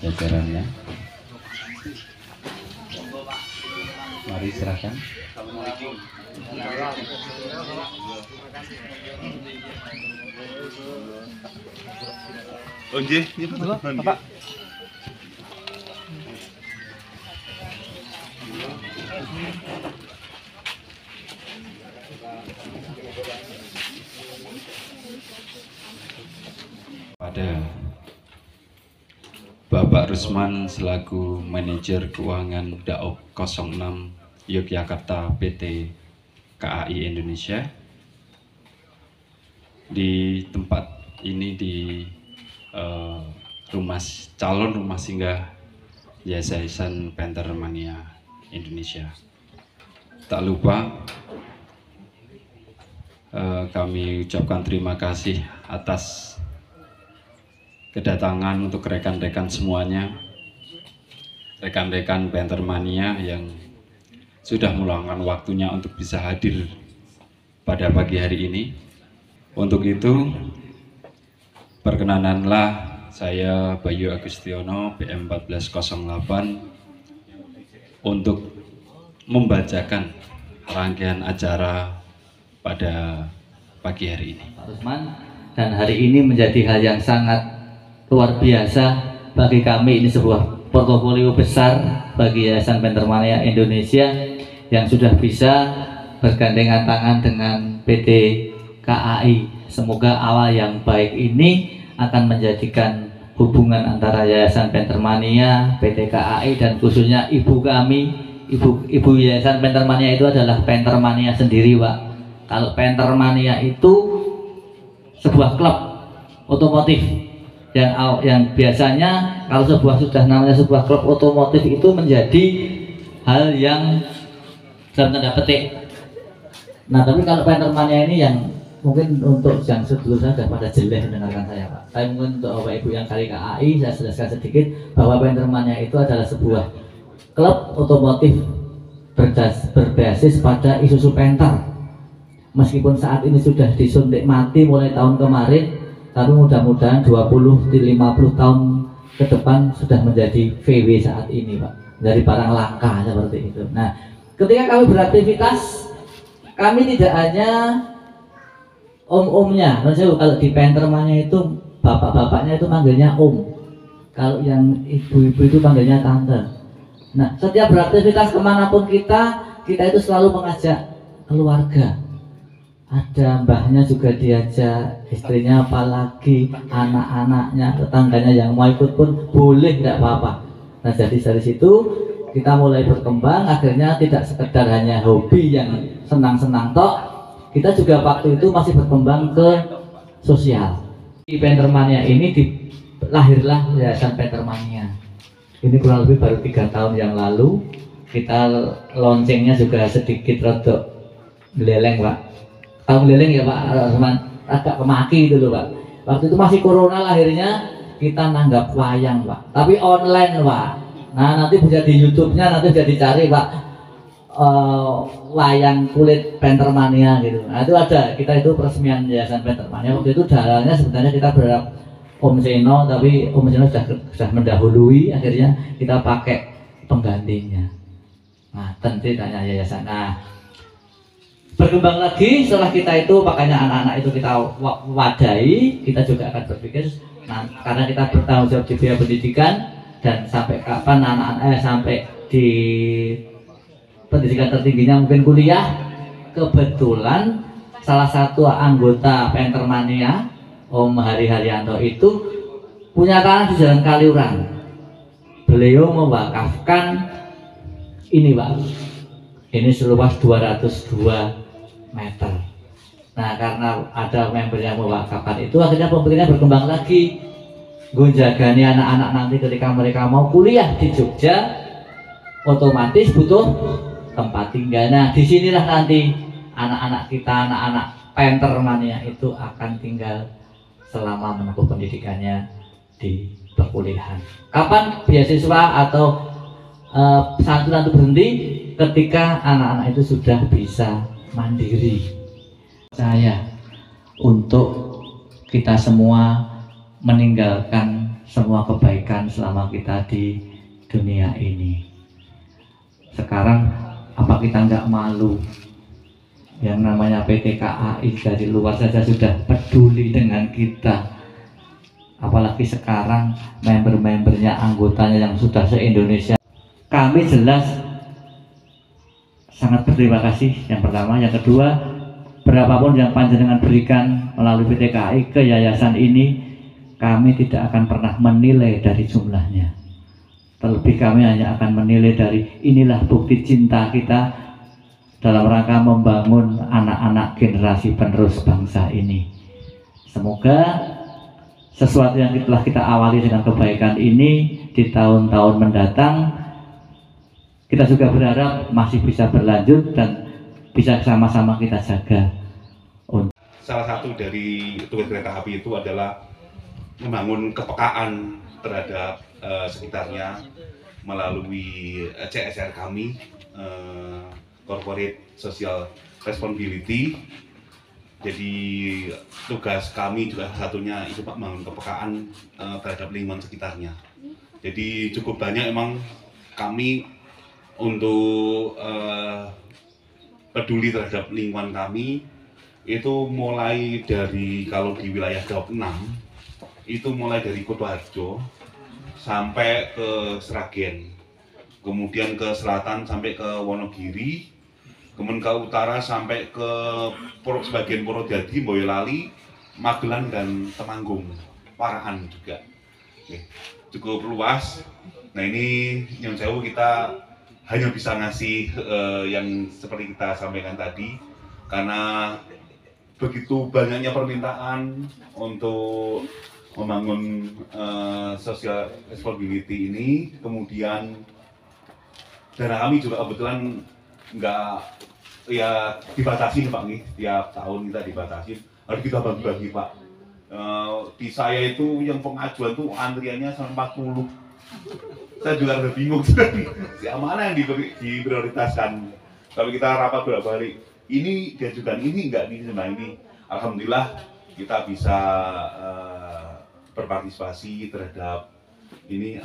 jajarannya. Mari silakan. Oh nggih, Bapak. Pada Bapak Rusman selaku manajer keuangan Daop 06 Yogyakarta PT KAI Indonesia. Di tempat ini di calon rumah singgah Yayasan Pentermania Indonesia. Tak lupa kami ucapkan terima kasih atas kedatangan untuk rekan-rekan semuanya, rekan-rekan Pentermania yang sudah meluangkan waktunya untuk bisa hadir pada pagi hari ini. Untuk itu, perkenankanlah saya Bayu Agustiono PM 1408 untuk membacakan rangkaian acara pada pagi hari ini. Pak Rusman, dan hari ini menjadi hal yang sangat luar biasa bagi kami. Ini sebuah portofolio besar bagi Yayasan Pentermania Indonesia yang sudah bisa bergandengan tangan dengan PT KAI. Semoga awal yang baik ini akan menjadikan hubungan antara Yayasan Pentermania, PT KAI, dan khususnya ibu kami, ibu Yayasan Pentermania itu adalah Pentermania sendiri, Pak. Kalau Pentermania itu sebuah klub otomotif yang biasanya kalau sudah namanya sebuah klub otomotif itu menjadi hal yang dalam tanda petik. Nah, tapi kalau Pentermania ini yang mungkin untuk yang sedulur saya sudah pada jelek mendengarkan saya, Pak. Tapi mungkin untuk Bapak Ibu yang kali KAI saya jelaskan sedikit bahwa Pentermania itu adalah sebuah klub otomotif berbasis pada Isuzu Panther. Meskipun saat ini sudah disuntik mati mulai tahun kemarin, tapi mudah-mudahan 20-50 tahun ke depan sudah menjadi VW saat ini, Pak. Dari barang langka seperti itu. Nah, ketika kami beraktivitas, kami tidak hanya om-omnya. Maksudnya kalau di Pentermania itu bapak-bapaknya itu manggilnya om. Kalau yang ibu-ibu itu panggilnya tante. Nah, setiap beraktivitas kemanapun kita itu selalu mengajak keluarga. Ada mbahnya juga diajak, istrinya apalagi, anak-anaknya, tetangganya yang mau ikut pun boleh, tidak apa-apa. Nah, jadi dari situ kita mulai berkembang, akhirnya tidak sekedar hanya hobi yang senang-senang tok, kita juga waktu itu masih berkembang ke sosial. Di Pentermania ini lahirlah Yayasan Pentermania. Ini kurang lebih baru 3 tahun yang lalu. Kita launchingnya juga sedikit rodok meleleng, Pak. Tahu meleleng ya, Pak Rahman? Agak kemaki itu loh, Pak. Waktu itu masih corona, lahirnya kita nanggap wayang, Pak. Tapi online, Pak. Nah, nanti bisa di YouTube-nya, nanti bisa dicari, Pak. Wayang kulit Pentermania gitu. Nah, itu ada. Kita itu peresmian Yayasan Pentermania. Waktu itu dalanya sebenarnya kita berharap Om Seno, tapi Om Seno sudah mendahului. Akhirnya kita pakai penggantinya. Nah, tentu tanya yayasan. Nah, berkembang lagi setelah kita itu, makanya anak-anak itu kita wadahi. Kita juga akan berpikir, nah, karena kita bertanggung jawab di biaya pendidikan dan sampai kapan anak-anak sampai di pendidikan tertingginya mungkin kuliah. Kebetulan salah satu anggota Pentermania, Om Hari Haryanto, itu punya tanah di Jalan Kaliurang. Beliau mewakafkan ini, Pak. Ini seluas 202 meter. Nah, karena ada member yang mewakafkan itu, akhirnya pembelinya berkembang lagi. Gue jagani anak-anak nanti ketika mereka mau kuliah di Jogja, otomatis butuh tempat tinggal. Nah, disinilah nanti anak-anak kita, anak-anak Pentermania itu akan tinggal selama menempuh pendidikannya di perkuliahan. Kapan beasiswa atau santunan itu berhenti? Ketika anak-anak itu sudah bisa mandiri. Saya untuk kita semua meninggalkan semua kebaikan selama kita di dunia ini. Sekarang apa kita nggak malu? Yang namanya PT KAI dari luar saja sudah peduli dengan kita, apalagi sekarang member-membernya, anggotanya yang sudah se-Indonesia. Kami jelas sangat berterima kasih, yang pertama. Yang kedua, berapapun yang panjenengan berikan melalui PT KAI ke yayasan ini, kami tidak akan pernah menilai dari jumlahnya. Terlebih kami hanya akan menilai dari inilah bukti cinta kita dalam rangka membangun anak-anak generasi penerus bangsa ini. Semoga sesuatu yang telah kita awali dengan kebaikan ini di tahun-tahun mendatang, kita juga berharap masih bisa berlanjut dan bisa sama-sama kita jaga. Salah satu dari tugas kereta api itu adalah membangun kepekaan terhadap sekitarnya melalui CSR kami, Corporate Social Responsibility. Jadi tugas kami juga satunya itu Pak, membangun kepekaan terhadap lingkungan sekitarnya. Jadi cukup banyak emang kami untuk peduli terhadap lingkungan kami, itu mulai dari, kalau di wilayah Daup 6 itu mulai dari Kutoarjo sampai ke Sragen, kemudian ke selatan sampai ke Wonogiri, kemudian ke utara sampai ke sebagian Purwodadi, Boyolali, Magelang dan Temanggung, Parahan juga. Oke, cukup luas. Nah ini yang jauh kita hanya bisa ngasih yang seperti kita sampaikan tadi, karena begitu banyaknya permintaan untuk membangun social responsibility ini. Kemudian dana kami juga kebetulan nggak ya dibatasi Pak nih, tiap tahun kita dibatasi, harus kita bagi-bagi Pak. Di saya itu yang pengajuan tuh antriannya sampai 40. Saya juga udah bingung siapa mana yang diprioritaskan. Kalau kita rapat bolak-balik, ini diajukan, ini enggak, ini. Nah ini alhamdulillah kita bisa berpartisipasi terhadap ini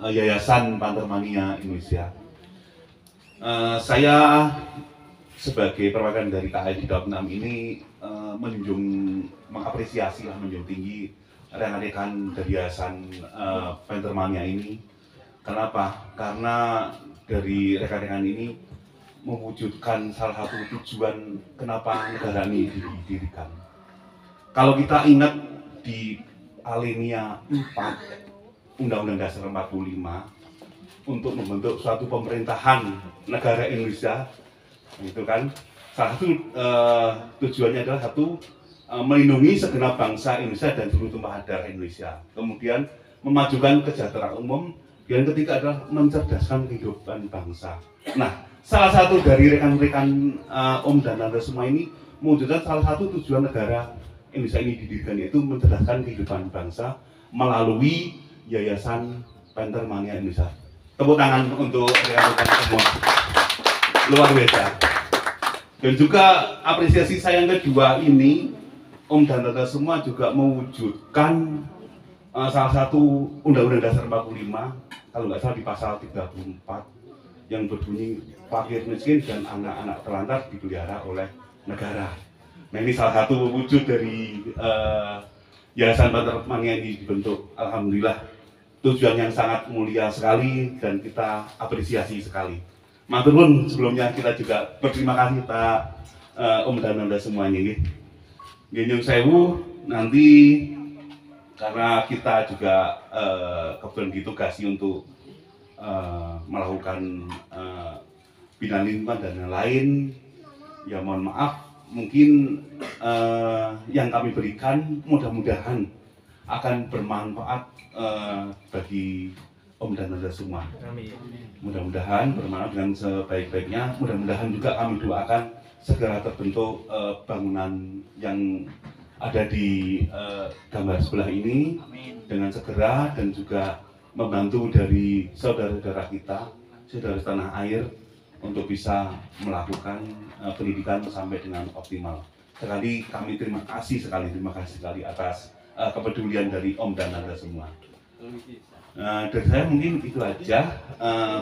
Yayasan Pantermania Indonesia. Saya sebagai perwakilan dari KAI di Daup 6 ini mengapresiasi menjunjung tinggi rekan-rekan dari Yayasan Pantermania ini. Kenapa? Karena dari rekan-rekan ini mewujudkan salah satu tujuan kenapa negara ini didirikan. Kalau kita ingat di alinea 4 Undang-Undang Dasar 45 untuk membentuk suatu pemerintahan negara Indonesia, itu kan salah satu tujuannya adalah melindungi segenap bangsa Indonesia dan seluruh tumpah darah Indonesia. Kemudian memajukan kesejahteraan umum, dan ketiga adalah mencerdaskan kehidupan bangsa. Nah, salah satu dari rekan-rekan Om dan Anda semua ini mewujudkan salah satu tujuan negara Indonesia ini didirikan, yaitu mencerdaskan kehidupan bangsa melalui Yayasan Pantermania Indonesia. Tepuk tangan untuk rekan-rekan semua, luar biasa. Dan juga apresiasi saya yang kedua ini, Om dan Tante semua juga mewujudkan salah satu Undang-Undang Dasar 45, kalau nggak salah di pasal 34, yang berbunyi fakir miskin dan anak-anak terlantar dipelihara oleh negara. Nah ini salah satu wujud dari Yayasan Pantermania ini dibentuk. Alhamdulillah, tujuan yang sangat mulia sekali dan kita apresiasi sekali. Matur nuwun, sebelumnya kita juga berterima kasih Pak Om dan Anda semuanya ini. Nyun sewu, nanti karena kita juga kebetulan ditugasi untuk melakukan bina lingkungan dan lain-lain, ya mohon maaf, mungkin yang kami berikan mudah-mudahan akan bermanfaat bagi Om dan Anda semua. Mudah-mudahan bermanfaat dengan sebaik-baiknya. Mudah-mudahan juga kami doakan segera terbentuk bangunan yang ada di gambar sebelah ini dengan segera, dan juga membantu dari saudara-saudara kita, saudara tanah air, untuk bisa melakukan pendidikan sampai dengan optimal. Sekali kami terima kasih sekali atas kepedulian dari Om dan Anda semua. Dari saya mungkin itu aja,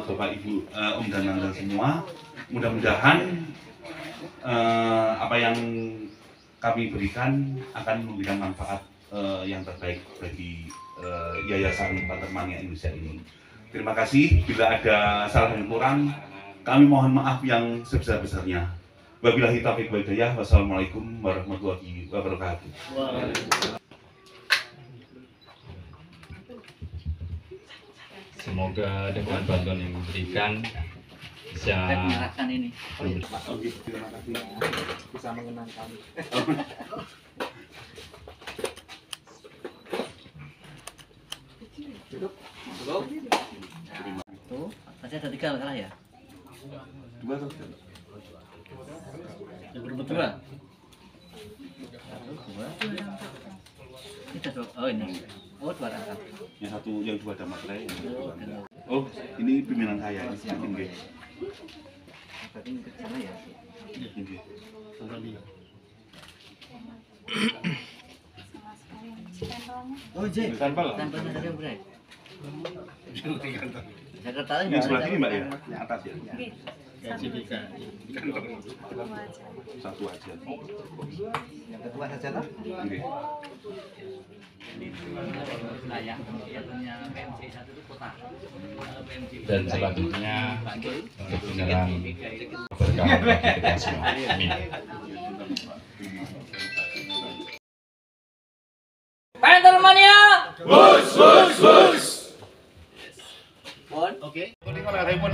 Bapak Ibu, Om dan Anda semua. Mudah-mudahan apa yang kami berikan akan memberikan manfaat yang terbaik bagi Yayasan Pantermania Indonesia ini. Terima kasih. Bila ada salah yang kurang, kami mohon maaf yang sebesar-besarnya. Wabillahi taufiq wal hidayah. Wassalamualaikum warahmatullahi wabarakatuh. Semoga dengan bantuan yang diberikan bisa ini. Terima kasih. Bisa mengenangkan. Tuh, masih ada 3 masalah ya? 2 atau 3? Yang berikut 2. 1, 2. Kita oh ini. Oh, 2 rangkap. Yang dua ada materai. Oh, ini pimpinan saya. Ini. Berarti ke sana ya? Ini. Oh, Jek. Sampel. Sampelnya tadi yang berat. Sekretariat Yang sebelah sini Mbak ya? Yang atas ya? Satu aja. Yang kedua saja lah. Oke. Nah, yang punya PMC 1 itu kota. dan selanjutnya dengan berkah bagi kita semua. Amin. Pantermania. Bus, bus, bus. Oke. Ini kalau ada yang mau